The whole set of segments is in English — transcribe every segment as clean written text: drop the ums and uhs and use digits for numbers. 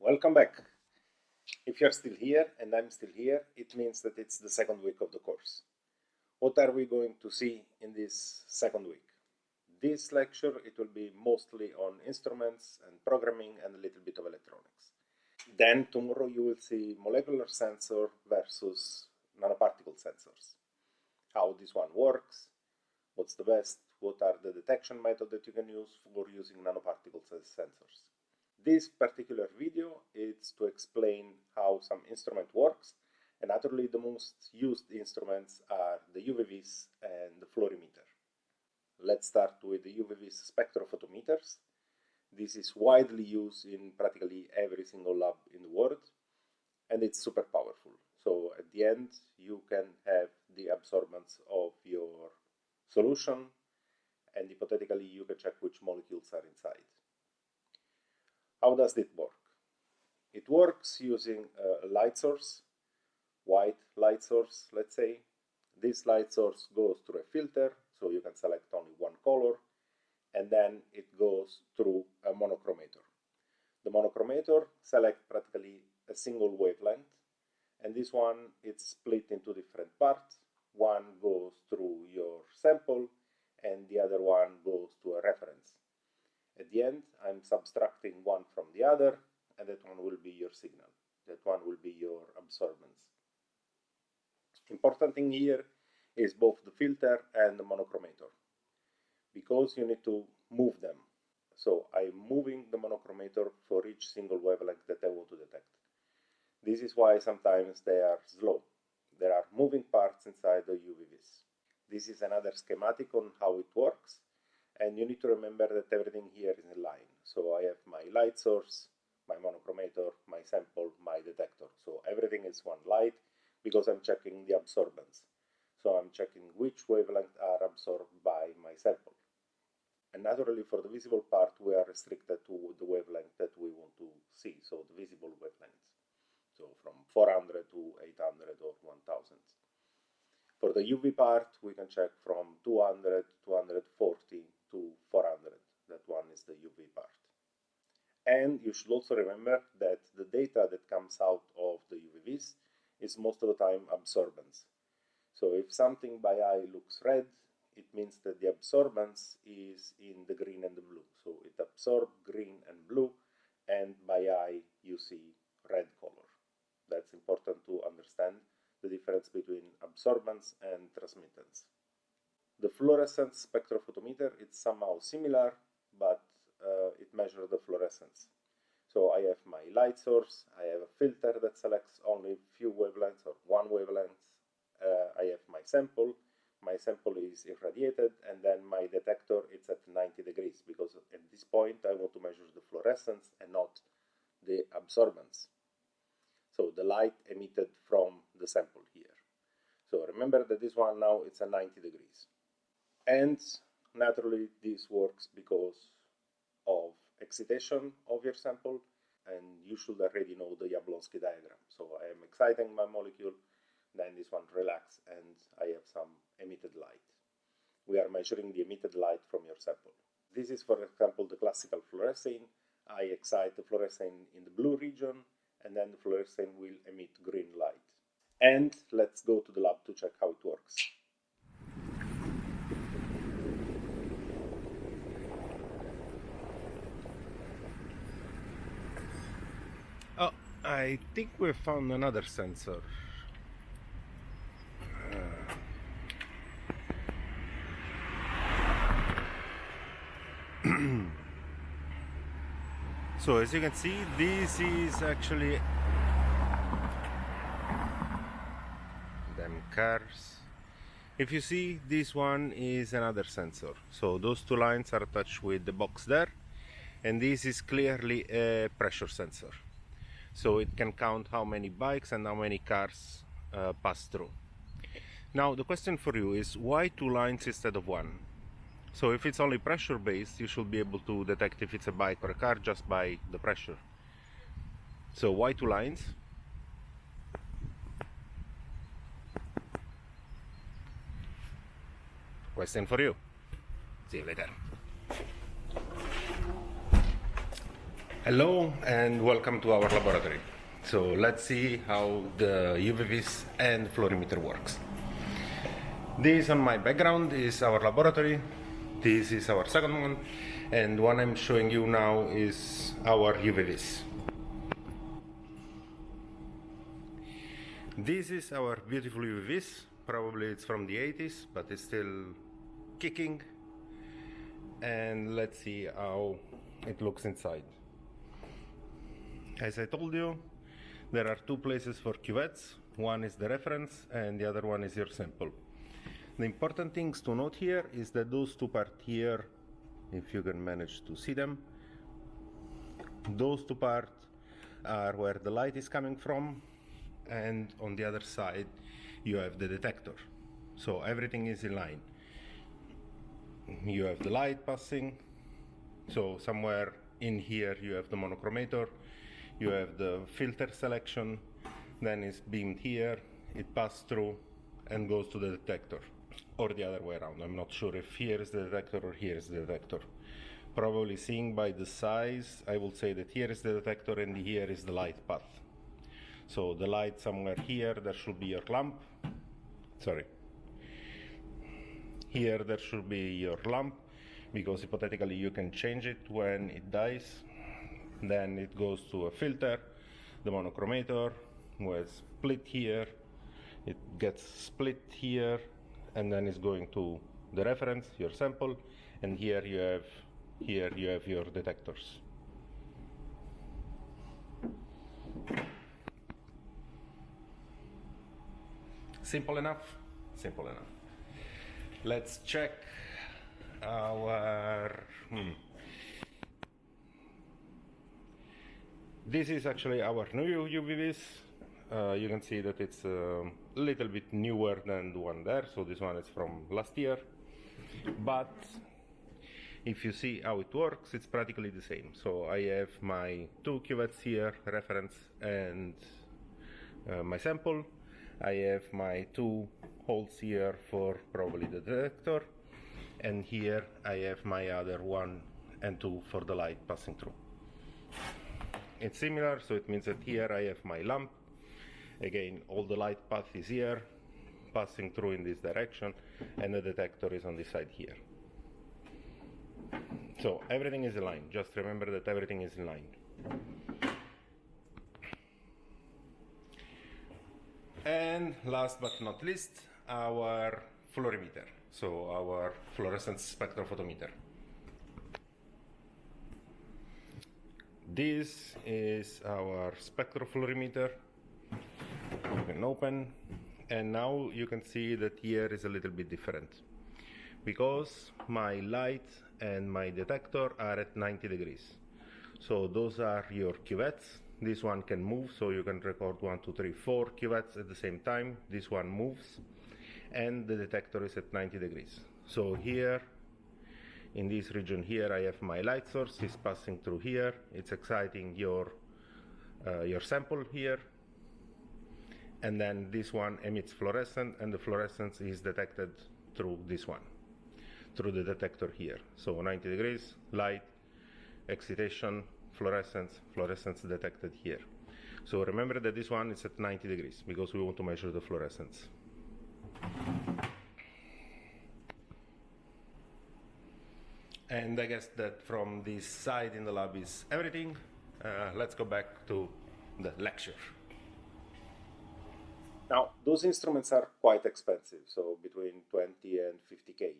Welcome back. If you're still here and I'm still here, it means that it's the second week of the course. What are we going to see in this second week? This lecture, it will be mostly on instruments and programming and a little bit of electronics. Then tomorrow you will see molecular sensor versus nanoparticle sensors. How this one works, what's the best, what are the detection methods that you can use for using nanoparticles as sensors. This particular video is to explain how some instrument works, and naturally the most used instruments are the UV-Vis and the fluorimeter. Let's start with the UV-Vis spectrophotometers. This is widely used in practically every single lab in the world, and it's super powerful. So at the end you can have the absorbance of your solution, and hypothetically you can check which molecules are inside. How does it work? It works using a light source, white light source, let's say. This light source goes through a filter, so you can select only one color, and then it goes through a monochromator. The monochromator selects practically a single wavelength, and this one is split into different parts. One goes through your sample, and the other one goes to a reference. At the end, I'm subtracting one from the other, and that one will be your signal. That one will be your absorbance. Important thing here is both the filter and the monochromator, because you need to move them. So I'm moving the monochromator for each single wavelength that I want to detect. This is why sometimes they are slow. There are moving parts inside the UV-Vis. This is another schematic on how it works. And you need to remember that everything here is in line. So I have my light source, my monochromator, my sample, my detector. So everything is one light because I'm checking the absorbance. So I'm checking which wavelengths are absorbed by my sample. And naturally for the visible part we are restricted to the wavelength that we want to see, so the visible wavelengths. So from 400 to 800 or 1000. For the UV part we can check from 200, 240 to 400. That one is the UV part. And you should also remember that the data that comes out of the UV-Vis is most of the time absorbance. So if something by eye looks red, it means that the absorbance is in the green and the blue. So it absorbs green and blue, and by eye you see red color. That's important to understand the difference between absorbance and transmittance. The fluorescence spectrophotometer is somehow similar, but it measures the fluorescence. So I have my light source, I have a filter that selects only few wavelengths or one wavelength. I have my sample is irradiated, and then my detector is at 90 degrees, because at this point I want to measure the fluorescence and not the absorbance. So the light emitted from the sample here. So remember that this one now it's at 90 degrees. And naturally this works because of excitation of your sample, and you should already know the Jablonski diagram. So I am exciting my molecule, then this one relaxes, and I have some emitted light. We are measuring the emitted light from your sample. This is, for example, the classical fluorescence. I excite the fluorescence in the blue region, and then the fluorescence will emit green light. And let's go to the lab to check how it works. Oh, I think we found another sensor. So as you can see, this is actually them cars. If you see, this one is another sensor. So those two lines are attached with the box there, and this is clearly a pressure sensor. So it can count how many bikes and how many cars pass through. Now the question for you is, why two lines instead of one? So if it's only pressure based, you should be able to detect if it's a bike or a car just by the pressure. So why two lines? Question for you. See you later. Hello and welcome to our laboratory. So let's see how the UV-Vis and fluorimeter works. This on my background is our laboratory. This is our second one, and one I'm showing you now is our UV-Vis. This is our beautiful UV-Vis. Probably it's from the 80s, but it's still kicking. And let's see how it looks inside. As I told you, there are two places for cuvettes. One is the reference and the other one is your sample. The important things to note here is that those two parts here, if you can manage to see them, those two parts are where the light is coming from, and on the other side you have the detector. So everything is in line. You have the light passing, so somewhere in here you have the monochromator, you have the filter selection, then it's beamed here, it passes through and goes to the detector, or the other way around. I'm not sure if here is the detector or here is the detector. Probably seeing by the size, I will say that here is the detector and here is the light path. So the light somewhere here, there should be your lamp. Sorry. Here there should be your lamp, because hypothetically you can change it when it dies. Then it goes to a filter, the monochromator was split here, it gets split here, and then it's going to the reference, your sample, and here you have your detectors. Simple enough? Simple enough. Let's check our This is actually our new UV-Vis. You can see that it's a little bit newer than the one there, so this one is from last year. But if you see how it works, it's practically the same. So I have my two cuvettes here, reference and my sample. I have my two holes here for probably the detector, and here I have my other 1 and 2 for the light passing through. It's similar, so it means that here I have my lamp. Again, all the light path is here, passing through in this direction, and the detector is on this side here. So everything is in line. Just remember that everything is in line. And last but not least, our fluorimeter, so our fluorescence spectrophotometer. This is our spectrofluorimeter. You can open, and now you can see that here is a little bit different, because my light and my detector are at 90 degrees. So those are your cuvettes. This one can move, so you can record 1, 2, 3, 4 cuvettes at the same time. This one moves, and the detector is at 90 degrees. So here, in this region here, I have my light source, is passing through here. It's exciting your sample here. And then this one emits fluorescence, and the fluorescence is detected through this one, through the detector here. So 90 degrees, light, excitation, fluorescence detected here. So remember that this one is at 90 degrees, because we want to measure the fluorescence. And I guess that from this side in the lab is everything. Let's go back to the lecture. Now, those instruments are quite expensive, so between 20 and 50K.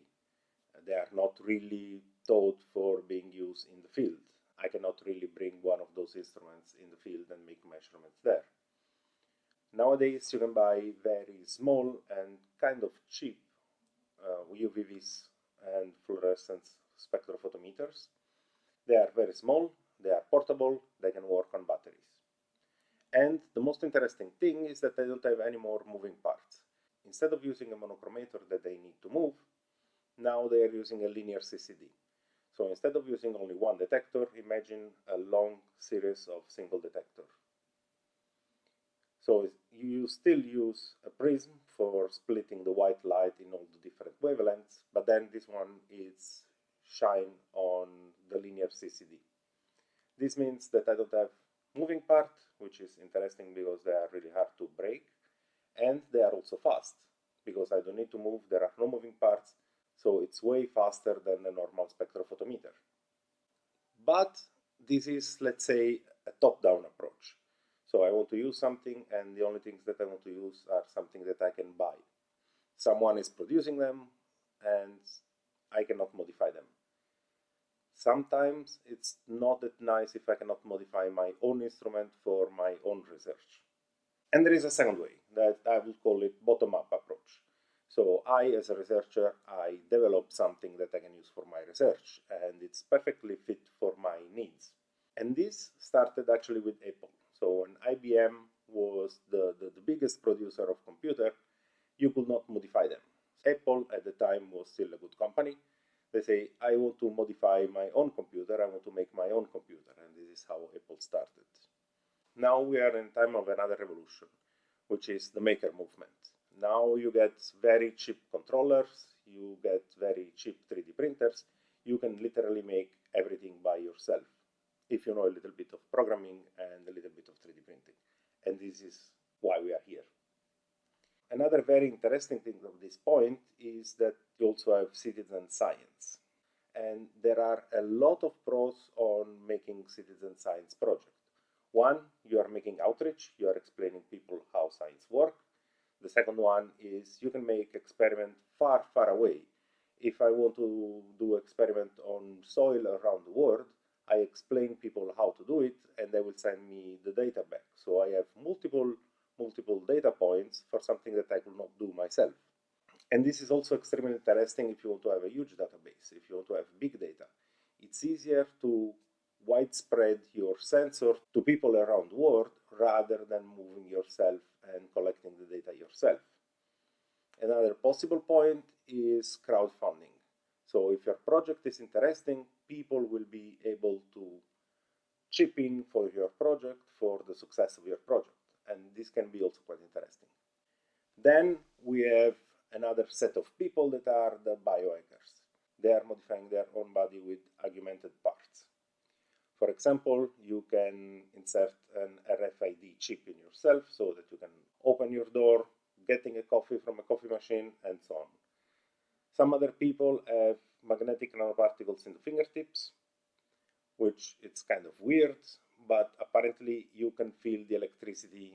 They are not really thought for being used in the field. I cannot really bring one of those instruments in the field and make measurements there. Nowadays, you can buy very small and kind of cheap UV-Vis and fluorescence spectrophotometers. They are very small, they are portable, they can work on batteries. And the most interesting thing is that they don't have any more moving parts. Instead of using a monochromator that they need to move, now they are using a linear CCD. So instead of using only one detector, imagine a long series of single detectors. So you still use a prism for splitting the white light in all the different wavelengths, but then this one is shine on the linear CCD. This means that I don't have moving parts, which is interesting because they are really hard to break, and they are also fast because I don't need to move, there are no moving parts, so it's way faster than the normal spectrophotometer. But this is, let's say, a top-down approach. So I want to use something, and the only things that I want to use are something that I can buy. Someone is producing them, and I cannot modify them. Sometimes it's not that nice if I cannot modify my own instrument for my own research. And there is a second way that I would call it bottom-up approach. So I, as a researcher, I develop something that I can use for my research, and it's perfectly fit for my needs. And this started actually with Apple. So when IBM was the biggest producer of computer, you could not modify them. Apple at the time was still a good company. They say, I want to modify my own computer, I want to make my own computer, and this is how Apple started. Now we are in time of another revolution, which is the maker movement. Now you get very cheap controllers, you get very cheap 3D printers, you can literally make everything by yourself, if you know a little bit of programming and a little bit of 3D printing. And this is why we are here. Another very interesting thing of this point is that you also have citizen science. And there are a lot of pros on making citizen science projects. One, you are making outreach, you are explaining people how science works. The second one is you can make experiment far, far away. If I want to do experiment on soil around the world, I explain people how to do it, and they will send me the data back. So I have multiple data points for something that I could not do myself. And this is also extremely interesting if you want to have a huge database, if you want to have big data. It's easier to widespread your sensor to people around the world rather than moving yourself and collecting the data yourself. Another possible point is crowdfunding. So if your project is interesting, people will be able to chip in for your project, for the success of your project. And this can be also quite interesting. Then we have another set of people that are the biohackers. They are modifying their own body with augmented parts. For example, you can insert an RFID chip in yourself so that you can open your door, getting a coffee from a coffee machine, and so on. Some other people have magnetic nanoparticles in the fingertips, which it's kind of weird, but apparently you can feel the electricity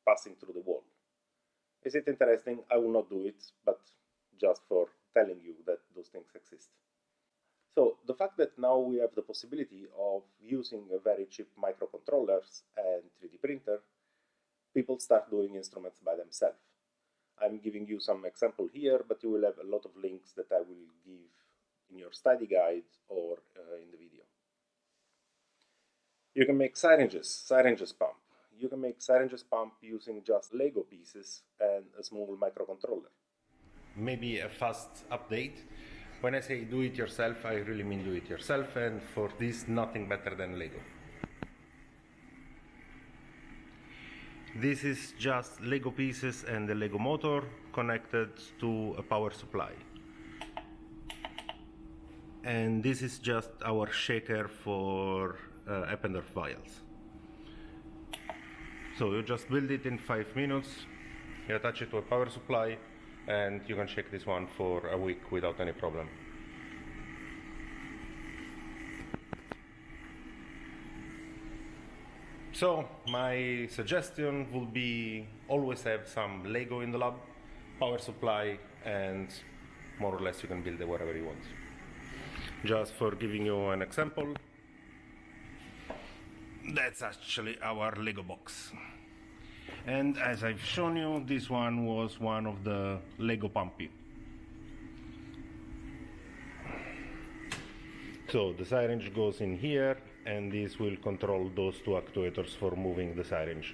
passing through the wall. Is it interesting? I will not do it, but just for telling you that those things exist. So the fact that now we have the possibility of using a very cheap microcontrollers and 3D printer, people start doing instruments by themselves. I'm giving you some example here, but you will have a lot of links that I will give in your study guide or in the video. You can make syringes pump. You can make syringes pump using just Lego pieces and a small microcontroller. Maybe a fast update. When I say do it yourself, I really mean do it yourself, and for this, nothing better than Lego. This is just Lego pieces and the Lego motor connected to a power supply. And this is just our shaker for Eppendorf vials. So you just build it in 5 minutes, you attach it to a power supply, and you can shake this one for a week without any problem. So my suggestion would be always have some Lego in the lab, power supply, and more or less you can build it wherever you want. Just for giving you an example, that's actually our Lego box. And as I've shown you, this one was one of the Lego Pumpy. So the syringe goes in here, and this will control those two actuators for moving the syringe.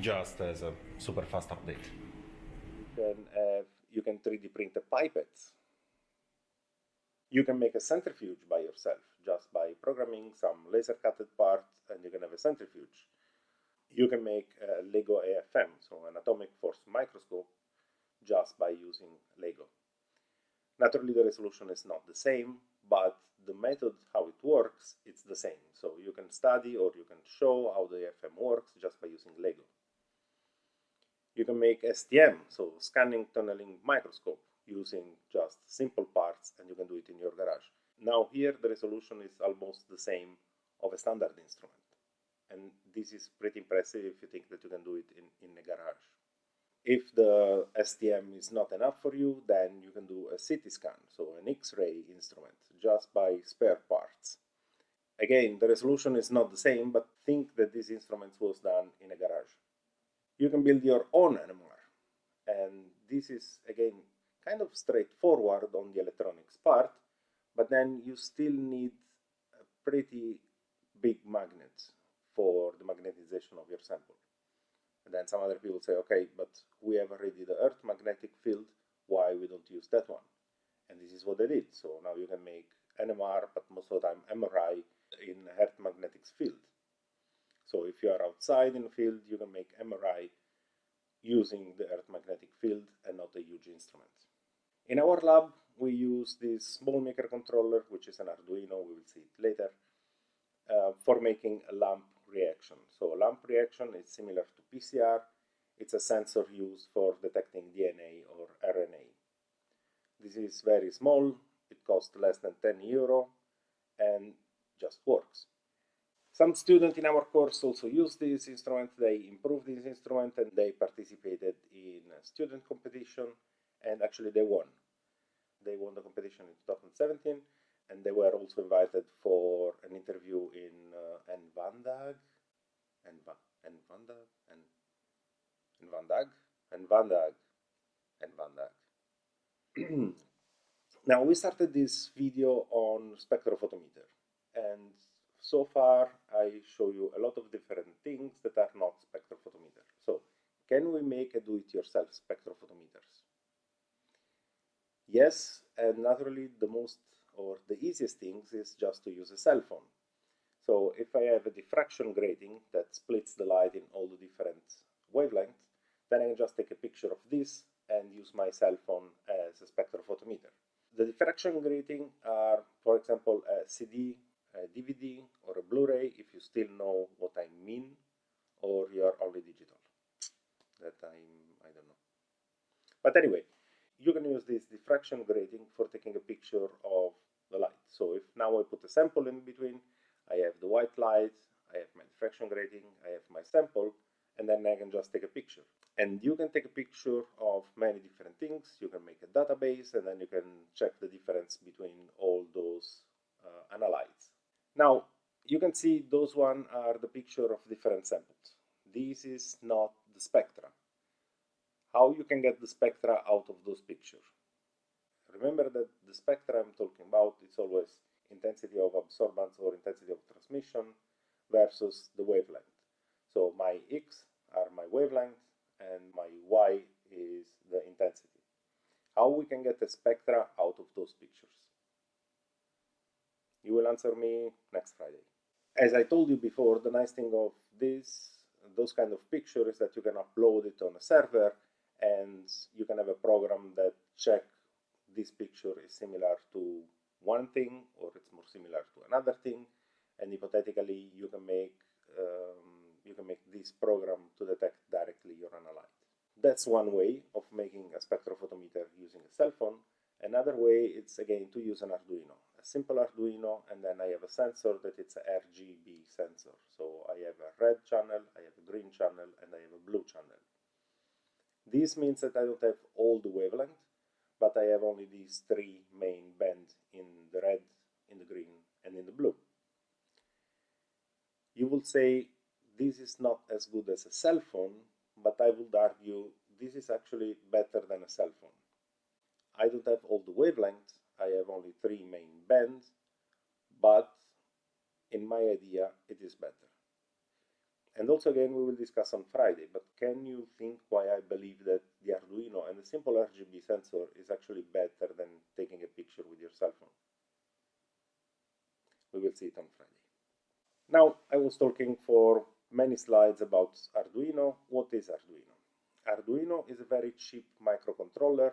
Just as a super fast update. You can 3D print a pipette. You can make a centrifuge by yourself, just by programming some laser-cutted part, and you can have a centrifuge. You can make a Lego AFM, so an atomic force microscope, just by using Lego. Naturally, the resolution is not the same, but the method how it works, it's the same. So you can study or you can show how the FM works just by using Lego. You can make STM, so scanning tunneling microscope, using just simple parts, and you can do it in your garage. Now here the resolution is almost the same of a standard instrument. And this is pretty impressive if you think that you can do it in a garage. If the STM is not enough for you, then you can do a CT scan, so an X-ray instrument, just by spare parts. Again, the resolution is not the same, but think that this instrument was done in a garage. You can build your own NMR, and this is, again, kind of straightforward on the electronics part, but then you still need a pretty big magnet for the magnetization of your sample. And then some other people say, okay, but we have already the Earth magnetic field, why we don't use that one? And this is what they did. So now you can make NMR, but most of the time MRI in Earth magnetic field. So if you are outside in the field, you can make MRI using the Earth magnetic field and not a huge instrument. In our lab, we use this small microcontroller, which is an Arduino, we will see it later, for making a lamp reaction. So a lamp reaction is similar to PCR. It's a sensor used for detecting DNA or RNA. This is very small. It costs less than 10 euro and just works. Some students in our course also use this instrument. They improved this instrument and they participated in a student competition, and actually they won. They won the competition in 2017, and they were also invited for an interview in Vandag. Now we started this video on spectrophotometer, and so far I show you a lot of different things that are not spectrophotometer. So can we make a do-it-yourself spectrophotometers? Yes, and naturally the most or the easiest things is just to use a cell phone. So if I have a diffraction grating that splits the light in all the different wavelengths, then I can just take a picture of this and use my cell phone as a spectrophotometer. The diffraction grating are, for example, a CD, a DVD, or a Blu-ray, if you still know what I mean, or you are only digital. That I don't know. But anyway, you can use this diffraction grating for taking a picture of the light. So if now I put a sample in between, I have the white light, I have my diffraction grating, I have my sample, and then I can just take a picture. And you can take a picture of many different things. You can make a database, and then you can check the difference between all those analytes. Now, you can see those one are the picture of different samples. This is not the spectra. How you can get the spectra out of those pictures? Remember that the spectra I'm talking about is always intensity of absorbance or intensity of transmission versus the wavelength. So my X are my wavelength and my Y is the intensity. How we can get the spectra out of those pictures? You will answer me next Friday. As I told you before, the nice thing of those kind of pictures is that you can upload it on a server and you can have a program that check this picture is similar to one thing or it's more similar to another thing, and hypothetically you can make this program to detect directly your analyte. That's one way of making a spectrophotometer using a cell phone. Another way is again to use an Arduino, a simple Arduino, and then I have a sensor that it's a RGB sensor. So I have a red channel, I have a green channel, and I have a blue channel. This means that I don't have all the wavelength, but I have only these three main bands in the red, in the green, and in the blue. You will say this is not as good as a cell phone, but I would argue this is actually better than a cell phone. I don't have all the wavelengths, I have only three main bands, but in my idea it is better. And also again we will discuss on Friday, but can you think why I believe that the Arduino and the simple RGB sensor is actually better than taking a picture with your cell phone? We will see it on Friday. Now I was talking for many slides about Arduino. What is Arduino? Arduino is a very cheap microcontroller,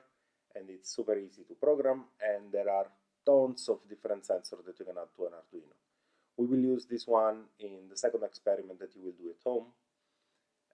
and it's super easy to program, and there are tons of different sensors that you can add to an Arduino. We will use this one in the second experiment that you will do at home,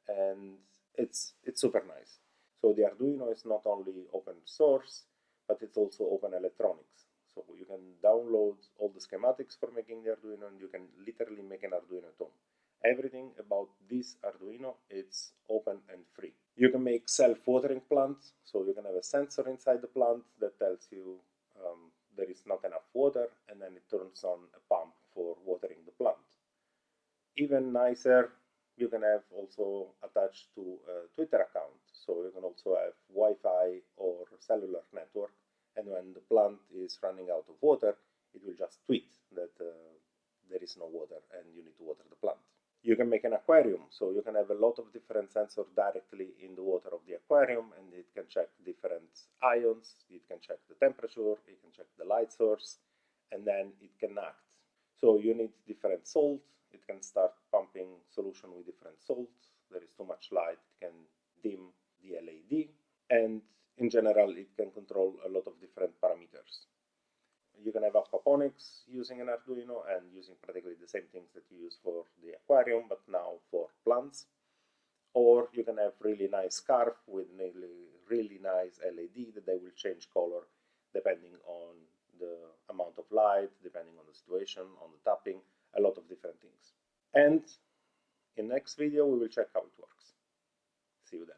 and it's super nice. So the Arduino is not only open source, but it's also open electronics. So you can download all the schematics for making the Arduino, and you can literally make an Arduino at home. Everything about this Arduino, it's open and free. You can make self-watering plants, so you can have a sensor inside the plant that tells you there is not enough water, and then it turns on a pump for watering the plant. Even nicer, you can have also attached to a Twitter account, so you can also have Wi-Fi or cellular network, and when the plant is running out of water, it will just tweet that there is no water and you need to water the plant. You can make an aquarium, so you can have a lot of different sensors directly in the water of the aquarium, and it can check different ions, it can check the temperature, it can check the light source, and then it can act. So you need different salt, it can start pumping solution with different salts. There is too much light, it can dim the LED, and in general it can control a lot of different parameters. You can have aquaponics using an Arduino and using practically the same things that you use for the aquarium, but now for plants. Or you can have really nice scarf with really nice LED that they will change color depending on the amount of light, depending on the situation, on the tapping, a lot of different things. And in next video we will check how it works. See you then.